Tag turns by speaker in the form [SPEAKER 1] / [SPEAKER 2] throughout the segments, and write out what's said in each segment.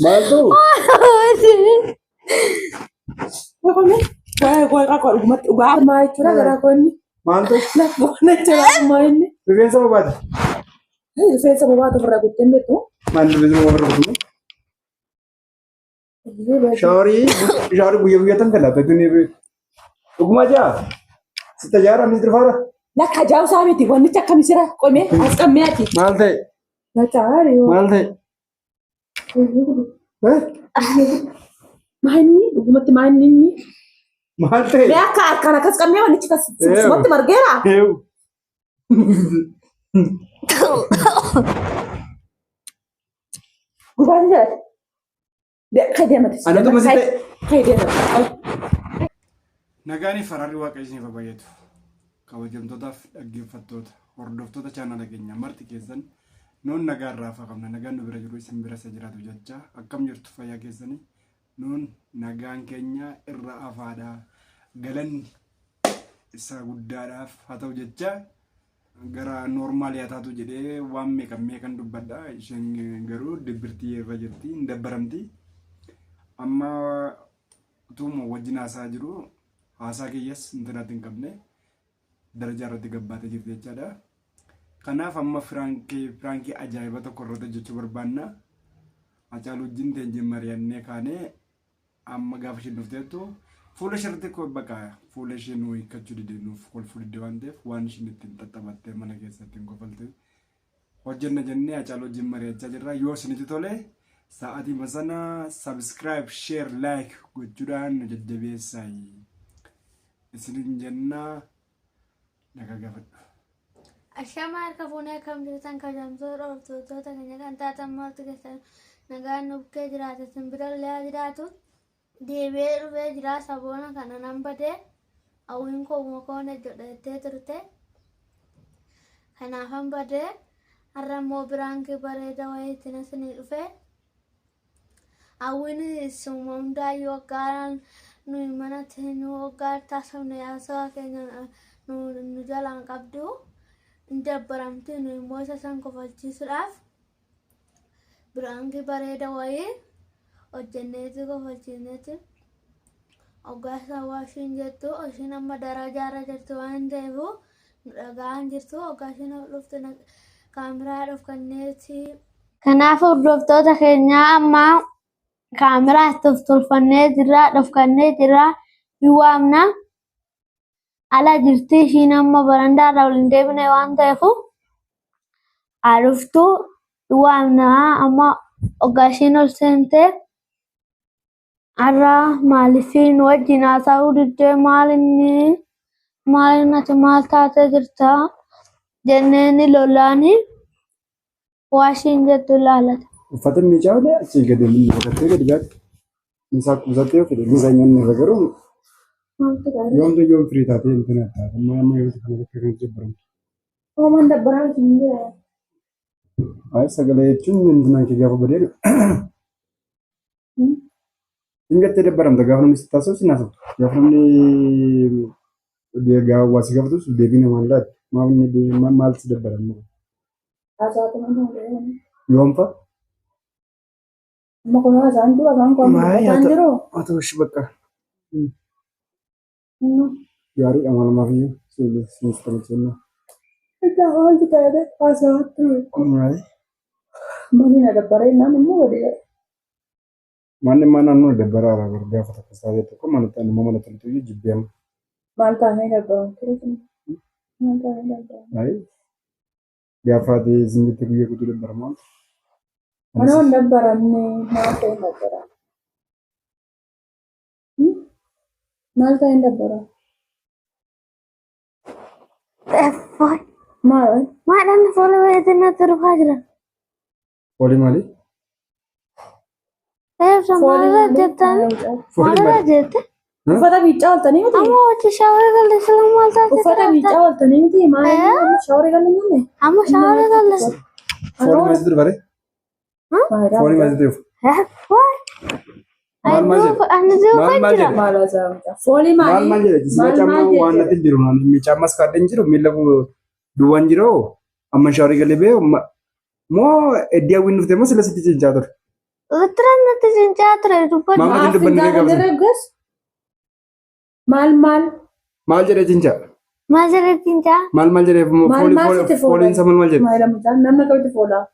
[SPEAKER 1] Maaltu?
[SPEAKER 2] Ugaa armaa jechuudha garaa koonni.
[SPEAKER 1] Maaltu?
[SPEAKER 2] Laffoon jechuudha armaa inni.
[SPEAKER 1] Rifeensa bobaati.
[SPEAKER 2] Rifeensa bobaatu ofirraa guuttee beektu.
[SPEAKER 1] Maal rifeensa bobaatu ofirraa guuttee? Shaaworii guyyaa guyyaataan kan laata dhuguma jaa sitta jaara ni dirfaara.
[SPEAKER 2] Lakka jaa'u saamiti wannicha akka misira qomee as qammee ati.
[SPEAKER 1] Maal ta'e? Maal ta'e?
[SPEAKER 2] Maanni dhugumatti maanni inni.
[SPEAKER 1] Maal ta'e?
[SPEAKER 2] Mee akka harkaan akkas qammee wannichi kasumatti margeera. Gubaan jedhe.
[SPEAKER 1] Anatu masii ta'e.
[SPEAKER 3] Nagaanii faraarri waaqayyoon baay'atu. Kabajamtootaaf dhaggeeffattoota hordoftoota chaanala keenya marti keessan nuun nagaa irraa qabna. Nagaan nu bira jiru isin bira isa jiraatu jecha akkam jirtu fayyaa keessanii nuun nagaan keenya irra afaadhaa galanni isa guddaadhaaf haa ta'u jecha gara noormaaliyaa taatu jedhee waan meeqan dubbadha. Isheen garuu dibbirtii irra jirti hin dabbaramti. Amma utuuma wajjin haasaa jiru haasaa kiyyas intanaatti hin qabne darajaa irratti gabbaatee jirti jechaadha. Kanaaf amma firaankii ajaa'iba tokko irratti hojjechuu barbaanna. Hacaaluu wajjin teenjee mari'annee kaanee amma gaafa isheen dhufteettu fuula ishee bakka fuula ishee nu hiikkachuu didenuuf kolfuu didde waan ta'eef waan isheen ittiin xaxxabattee mana keessatti hin kofalte hojjenna jennee Hacaaluu wajjin mari'achaa jirra. Yoo isinitti tole sa'aatii masana subscribe share like gochuudhaan nu jajjabeessaa isinin jennaa nagaa gaafadhu.
[SPEAKER 4] Ashama harka fuunee kam jirtan kabajamtoota hordoftoota keenya kan taatan marti keessan nagaan nu bukkee jiraate simbira illee jiraatu deebi'ee dhufee jira saboona kana nan badee hawwiin koo mokoon jedhattee turte kanaafan badee har'a immoo biraankii bareeda wayiitti nasinii dhufe hawwiin summa hundaayyuu waggaan nuyi manatti nu waggaa taasifne haasawaa keenya nu jalaan qabdu. Dabbaramti nuyi immoo isa san kofalchiisuudhaaf biraankii bareeda wayii hojjenneeti kofalchiisneeti hoggaasa waashiin jettu ishiin amma darajaarra jirtu waan ta'eef nu dhaga'an jirtu hoggaashiin dhuftu kaameraadhaaf dhufkanneeti. Kanaaf hordoftoota keenyaa amma kaameraatti tolfannee jirra dhufkannee jirra ni waamna. Ala jirti ishiin amma barandaarra waliin deebine waan ta'eef dhuftu waamna amma hoggaashiin ol seentee har'a maalifiin wajjin haasa'uu diddee maalin ati maal taatee jirta jenneeni lolaani waashiin jettu ilaalata.
[SPEAKER 1] Uffata miicaa olee achii gadi uffattee gadi gaati. Misaa kuusattee of hidhe misaa nyaanni irra garuu yoom firii taatee intina taate amma yoo ta'u kan jibbaramtu.
[SPEAKER 2] Ooman dabbaraa isin jira.
[SPEAKER 1] Ay sagalee jechuun intinaan kee gaafa badeedu. Ingattee dabbaramta gaafa namni si taasisu si naasoftu. Gaafa namni waa si gaafatus deebii namaan laatu. Maal si dabbaramu? Yoom fa'a?
[SPEAKER 2] Amma kun haasaan jiru afaan kun haasaan jiru.
[SPEAKER 1] Haa ta'u ishee bakka. Gaarii amanamaa fi sinis taphachaa.
[SPEAKER 2] Iddoo wanti ta'e haasaa ture. Manni na dabbaree namni immoo gadi gadi.
[SPEAKER 1] Manni naannoo dabbaraara gaafa takka isaa tokko mana toltu jibbeema.
[SPEAKER 2] Maal taanee dabbaran ture kun? Maal taanee dabbaran?
[SPEAKER 1] Gaafa ati isin guyyaa guutuu dabbaramaa.
[SPEAKER 2] Mana waan dabbaranne maal ta'e dabbaran? Maal ta'e dabbaran?
[SPEAKER 4] Maadhaan fuula bareedina natti dhufaa jira.
[SPEAKER 1] Foolii maali?
[SPEAKER 4] Maalirra jettan? Maalirra jette?
[SPEAKER 2] Uffata miiccaa ooltanii miti?
[SPEAKER 4] Amma wajji shaaworii galle sila maal taate?
[SPEAKER 2] Uffata miiccaa ooltanii miti? Maali shaaworii galle nyaanne?
[SPEAKER 4] Amma shaaworii galle.
[SPEAKER 1] Foolii maal sitti dhufare? Foolii maal sitti dhufu?
[SPEAKER 2] Foolii maali?
[SPEAKER 1] Maal jedhe? Sila cammaa waan natti jiru miicammas kaadhan jiru miila duwwaan jiru amma shaaworii galee bee
[SPEAKER 3] Moo eddii hawwiin dhufte moo sila sitti cincaa ture?
[SPEAKER 4] Utirannatti cincaa ture dubbatu.
[SPEAKER 3] Maal dubbanni
[SPEAKER 2] dargaggees
[SPEAKER 3] maal jedhee cincaa?
[SPEAKER 4] Maal jedhee cincaa?
[SPEAKER 3] Maal jedhee fooliinsa maal jedhe?
[SPEAKER 2] namni akkamitti foolaa?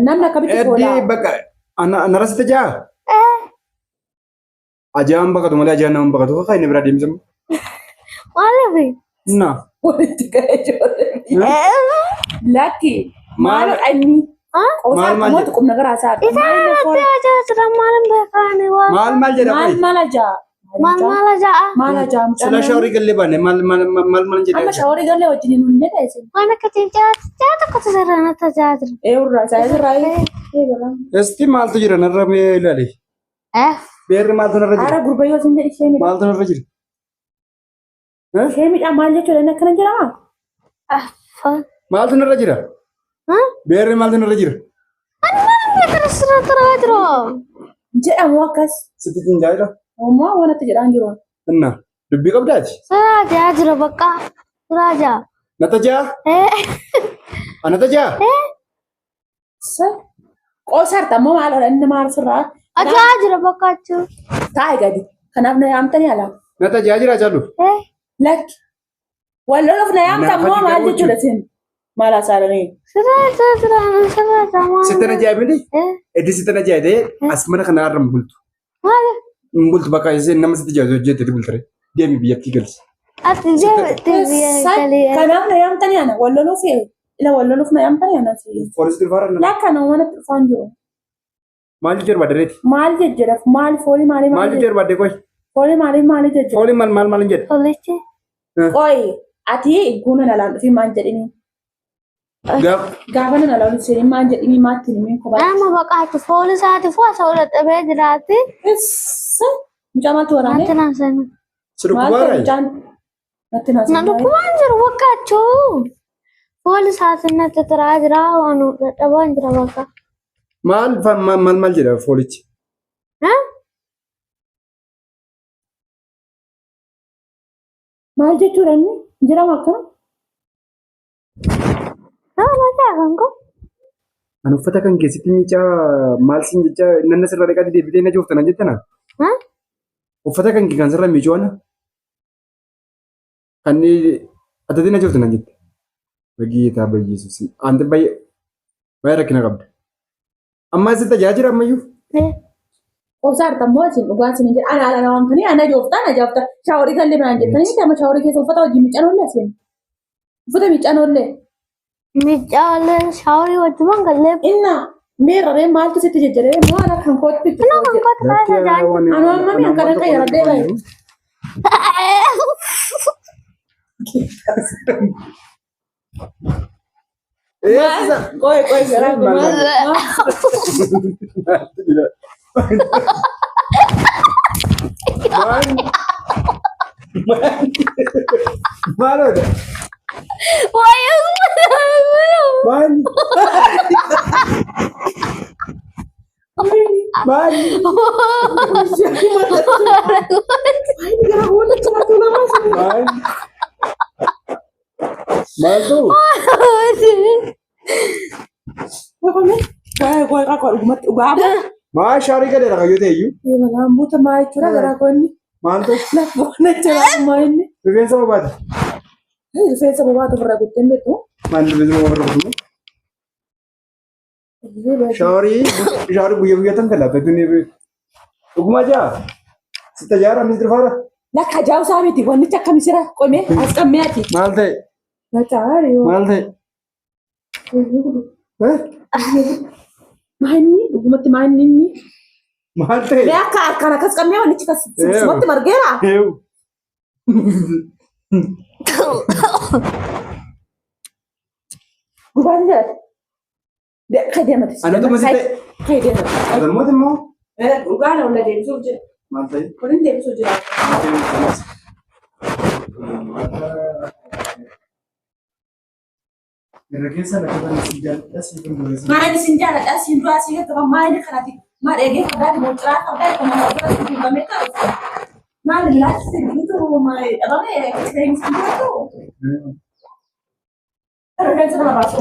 [SPEAKER 2] Namni akkamitti foolaa?
[SPEAKER 3] Eddii bakka nara sitti jaa? Ajaan baqatu malee ajaan nama baqatu akka inni biraa deemsimu.
[SPEAKER 4] Maaliif?
[SPEAKER 3] Na.
[SPEAKER 2] Walitti gahee ijoollee. Lakki. Maal inni? Qoosaan qubna garaa isaa.
[SPEAKER 4] Isaan irratti ajaa jira maal beekaani waa.
[SPEAKER 3] Maal jedha?
[SPEAKER 2] Maal ajaa?
[SPEAKER 4] Maal ajaa?
[SPEAKER 2] Maal ajaa?
[SPEAKER 3] Sila shawrii gallee baane maal jedha?
[SPEAKER 2] Amma shawrii gallee wajjin hin hunne ta'e.
[SPEAKER 4] Waan akka cincaa tokkotu sirraa natti ajaa jira.
[SPEAKER 2] Urraa isaa irraa
[SPEAKER 3] Esti maaltu jira narra mee ilaali? Beerri maaltu narra jira?
[SPEAKER 2] Ara gurbayyoo sin jedhi ishee midhaan.
[SPEAKER 3] Maaltu narra jira?
[SPEAKER 2] Ishee midhaan maal jechuudha inni akkana jedhama?
[SPEAKER 3] Maaltu narra jira? Beerri maaltu narra jira?
[SPEAKER 4] Ani sirraa jira.
[SPEAKER 2] Jedhamu akkas.
[SPEAKER 3] Sitti cincaa jira?
[SPEAKER 2] Ammoo waan itti jedhaan jiru.
[SPEAKER 3] Inna dubbii qabdaati?
[SPEAKER 4] Sirraa ajaa jira bakka. Sirraa ajaa.
[SPEAKER 3] Nata jaa? Anata jaa?
[SPEAKER 2] Qoosarta ammoo maaloodha inni maal sirraa?
[SPEAKER 4] Ajaa jira bakka achuu.
[SPEAKER 2] Taa'e gadi. Kanaaf na yaamtanii alaa.
[SPEAKER 3] Nata jaa jira jaallu?
[SPEAKER 2] Lakki. Walloluuf na yaamta ammoo maal jechuudha sin? Maal haasa'anii?
[SPEAKER 4] Sirraa jira maal.
[SPEAKER 3] Sittana jaabili? Eddi sittana jaabee as mana kana irra mbultu.
[SPEAKER 4] Maali?
[SPEAKER 3] Mbultu bakka isheen nama sitti jaabee hojjettee bultare. Deemi biyyattii galchi.
[SPEAKER 4] Ati deemtee biyya galee.
[SPEAKER 2] Kanaaf na yaamtanii ana walloluuf walloluuf na yaamtanii ana.
[SPEAKER 3] Foolisitti faara na.
[SPEAKER 2] Lakka nama mana dhufaan jiru.
[SPEAKER 3] Maal jijjiirra baaddereeti?
[SPEAKER 2] Maal jijjiiraf? Maal foolii maalii
[SPEAKER 3] Maal jijjiirra baaddee qoy?
[SPEAKER 2] Foolii maalii jijjiiraf?
[SPEAKER 3] Foolii maal jedhe?
[SPEAKER 4] Tolichi.
[SPEAKER 2] Qoy ati guuna na laan dhufii maal jedhini? Gaafa na laan dhufii maal jedhini maatti nimi kophaa?
[SPEAKER 4] Nama baqaatu foolii isaati fuula dhabee jiraatti.
[SPEAKER 2] Mucaa maaltu waraane?
[SPEAKER 4] Natti naasanii.
[SPEAKER 3] Sirkubaara?
[SPEAKER 2] Natti naasanii.
[SPEAKER 4] Na dhukkubaan jiru bakkaachuu. Foolii isaati natti turaa jira waan dadhabaan jira bakka.
[SPEAKER 3] Maal jedha foolichi?
[SPEAKER 2] Maal jechuudha inni? Jirama akkana?
[SPEAKER 4] Nama kan koo.
[SPEAKER 3] Ani uffata kan keessatti miicaa maal siin jecha nanna sirra dhaqaatti deebitee na jooftan jettana? Uffata kan sirra miicuu ana? Kan atatti na jooftan jette? Bagiitaa bayyeessuus. Anti baay'ee rakkina qabda. Amma asitti tajaajila ammayyuu?
[SPEAKER 2] Qosaarta ammoo isin dhugaa isin jedha. Ana waamtanii ana jooftaa na jaafta. Shaaworii gallee biraan jettanii amma shaaworii keessa uffata wajjin miicanoollee isin. Uffata miicanoollee.
[SPEAKER 4] Miicaalee shaaworii wajjin gallee.
[SPEAKER 2] Inna meerree maaltu sitti jejjeree moo ana kan kootti
[SPEAKER 4] Ana kan kootti taasisaa jiraatu.
[SPEAKER 2] Anu amma mi'a kana qayyaradhee bahe. Qoy garaa
[SPEAKER 3] Maalodha? Maaltu? Maa shaarii galee rakkoo ta'e iyyuu?
[SPEAKER 2] Muuta maa jechuudha garaa koonni?
[SPEAKER 3] Maaltu?
[SPEAKER 2] Lafoon jechuudha maa inni?
[SPEAKER 3] Rifeensa bobaati?
[SPEAKER 2] Rifeensa bobaatu ofirraa guuttee hin beektu?
[SPEAKER 3] Maal rifeensa bobaatu ofirraa Shaarii guyyaa tan kalaata tuni dhuguma jaa sita jaara ni dirfaara
[SPEAKER 2] lakka jaawsaa miti wanni akka misira qome as qammee ati
[SPEAKER 3] maal ta'e maal ta'e
[SPEAKER 2] maanni dhugumatti maanni
[SPEAKER 3] maal ta'e
[SPEAKER 2] mee akka harkaan akkas qammee wanni citas sumatti margeera gubaan jedhate Kaydeemati.
[SPEAKER 3] Anatu masite.
[SPEAKER 2] Kaydeemati.
[SPEAKER 3] Adammooti immoo.
[SPEAKER 2] Dhugaadha walla deebisuuf jira.
[SPEAKER 3] Maal ta'e?
[SPEAKER 2] Kunin deebisuuf jira.
[SPEAKER 3] Irra keessa lafa si jaalladha si kun dureessa.
[SPEAKER 2] Maali sin jaalladha si duraa si gata maali kanati maal eegee fadaati moo ciraa fadaati kun nama bira si qabamee ta'u. Maali laati si bitu maali dhabamee deemsisu. Rifeensa nama baasu.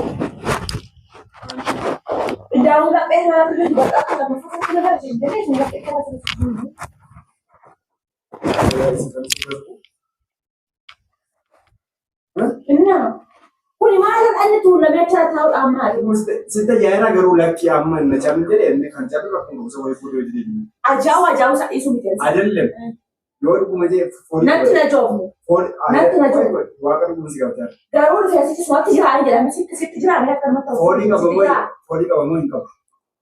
[SPEAKER 2] Daawun laphee nama filee dibata akka lama fakkaatu nama arginu sun laphee kana filee. Inna kuni maal anni tuulamee taa'uudhaan maali?
[SPEAKER 3] Sita yaa'ina garuu lakkii amma inni cabni jedhee inni kan cabni rakkoo gosa wayii fuudhee hojjetee.
[SPEAKER 2] Ajaa'u sadhiisuu miti.
[SPEAKER 3] Ajallee yoo dhuguma jee foolii.
[SPEAKER 2] Natti na joofne. Natti na joofne.
[SPEAKER 3] Waaqa dhuguma si gaafata.
[SPEAKER 2] Garuu rifeensichi sumatti jiraanii jedhama sitti jiraanii akka nama ta'u.
[SPEAKER 3] Foolii qabamoo hin qabu.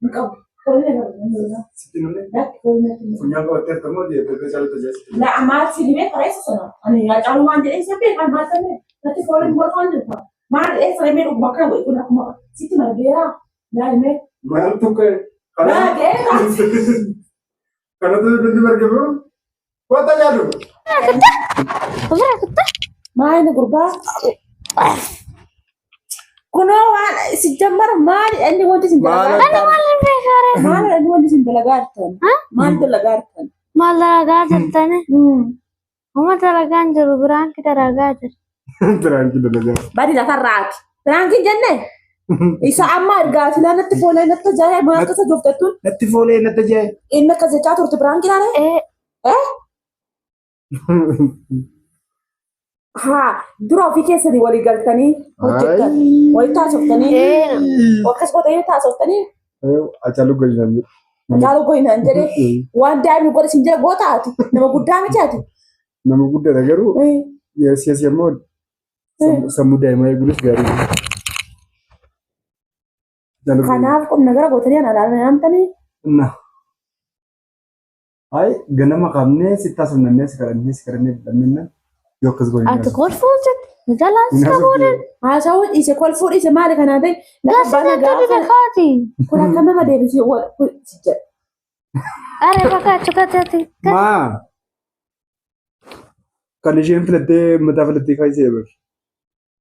[SPEAKER 2] Hin qabu. Foolii qabamoo.
[SPEAKER 3] Sitti namni.
[SPEAKER 2] Natti foolii natti.
[SPEAKER 3] Funyaan qabattee argamoo deebi'ee caalatti tajaajila.
[SPEAKER 2] Na maal filimee qabeessa sana. Ani caaluu waan jedhee isa beekan maal ta'e natti foolii goota waan jirtu. Maal jedhee filimee dhuguma kan wayi kun akkuma sitti margeera. Naalmee.
[SPEAKER 3] Maal tukkee.
[SPEAKER 2] Margeera.
[SPEAKER 3] Kanatu nuti margeera. Kota jadu.
[SPEAKER 2] Maal gurbaa. Kunoo waan si jammar maal inni wanti sin dalagaa. Maal inni wanti sin dalagaa jirtan. Maal dalagaa jirtan.
[SPEAKER 4] Maal dalagaa jirtan? Oma dalagaan jiru biraan ki dalagaa jiru.
[SPEAKER 3] Biraan ki dalagaa.
[SPEAKER 2] Badi lafa raati. Biraan ki jenne. Isa amma argaa filan natti foolee natti jaayee maal akka jooftattuun.
[SPEAKER 3] Natti foolee natti jaayee.
[SPEAKER 2] Inni akka jechaa turte biraan ki laale. Haa dura ofii keessanii walii galtanii hojjetan walii taasoftanii akkas godhanii taasoftanii.
[SPEAKER 3] Acaaluu goynaan jedhe.
[SPEAKER 2] Acaaluu goynaan jedhe waan daa'imni godhe sin jira goota ati nama guddaa miti ati.
[SPEAKER 3] Nama guddaadha garuu siyaasi ammoo sammuu daa'imaa eeguunis gaarii.
[SPEAKER 2] Kanaaf qonna gara gootanii ana ilaalan yaamtanii.
[SPEAKER 3] Ay ganama qabnee sitta sunnannee si kadhannee dhamminna yoo akkas goone.
[SPEAKER 4] Ati kolfuu hojjette jalaan si qabuudhaan.
[SPEAKER 2] Haasawuu dhiise kolfuu dhiise maali kanaa ta'e lafa bana gaafa. Kun akka nama deebisee si jedha.
[SPEAKER 4] Are fakkaatu kateeti.
[SPEAKER 3] Maa kan isheen filattee mataa filattee kaasee eebbifte.